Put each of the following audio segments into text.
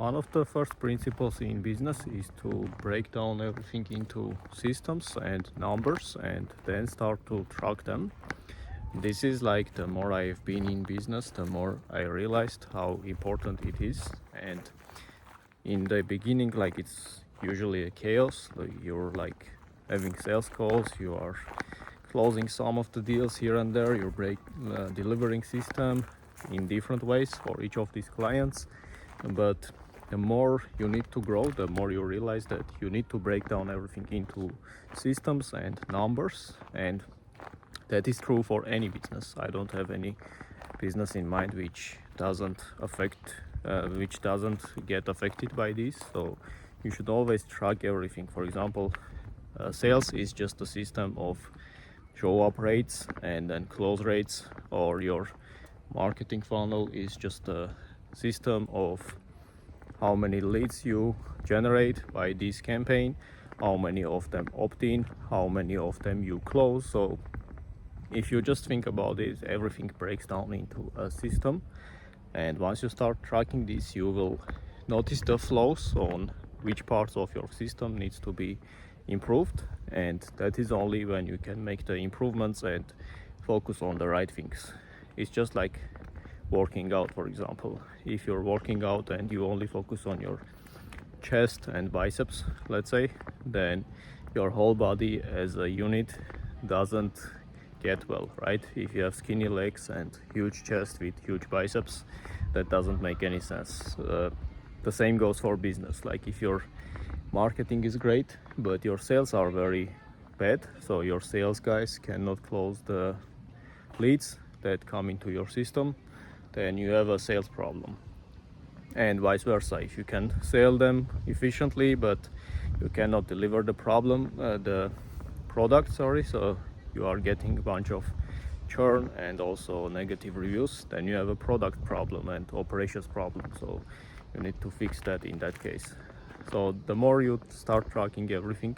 One of the first principles in business is to break down everything into systems and numbers and then start to track them. This is like the more I've been in business, the more I realized how important it is. And in the beginning, like it's usually a chaos. Like you're like having sales calls, you are closing some of the deals here and there, you're delivering system in different ways for each of these clients. But the more you need to grow, the more you realize that you need to break down everything into systems and numbers, and that is true for any business. I don't have any business in mind which doesn't get affected by this. So you should always track everything. For example, sales is just a system of show up rates and then close rates, or your marketing funnel is just a system of how many leads you generate by this campaign, how many of them opt in, how many of them you close. So if you just think about it, everything breaks down into a system, and once you start tracking this, you will notice the flows on which parts of your system needs to be improved, and that is only when you can make the improvements and focus on the right things. It's just like working out, for example. If you're working out and you only focus on your chest and biceps, let's say, then your whole body as a unit doesn't get well, right? If you have skinny legs and huge chest with huge biceps, that doesn't make any sense. The same goes for business. Like if your marketing is great but your sales are very bad, so your sales guys cannot close the leads that come into your system, then you have a sales problem. And vice versa, if you can sell them efficiently but you cannot deliver the product, so you are getting a bunch of churn and also negative reviews, then you have a product problem and operations problem. So you need to fix that in that case. So the more you start tracking everything,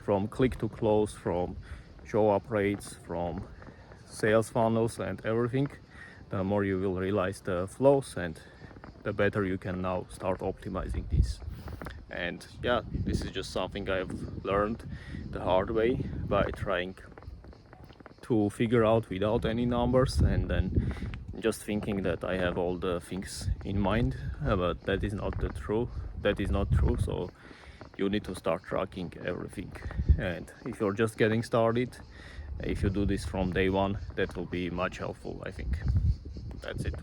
from click to close, from show up rates, from sales funnels and everything, the more you will realize the flows, and the better you can now start optimizing these. And yeah, this is just something I've learned the hard way by trying to figure out without any numbers, and then just thinking that I have all the things in mind, but that is not true. So you need to start tracking everything. And if you're just getting started, if you do this from day one, that will be much helpful, I think. That's it.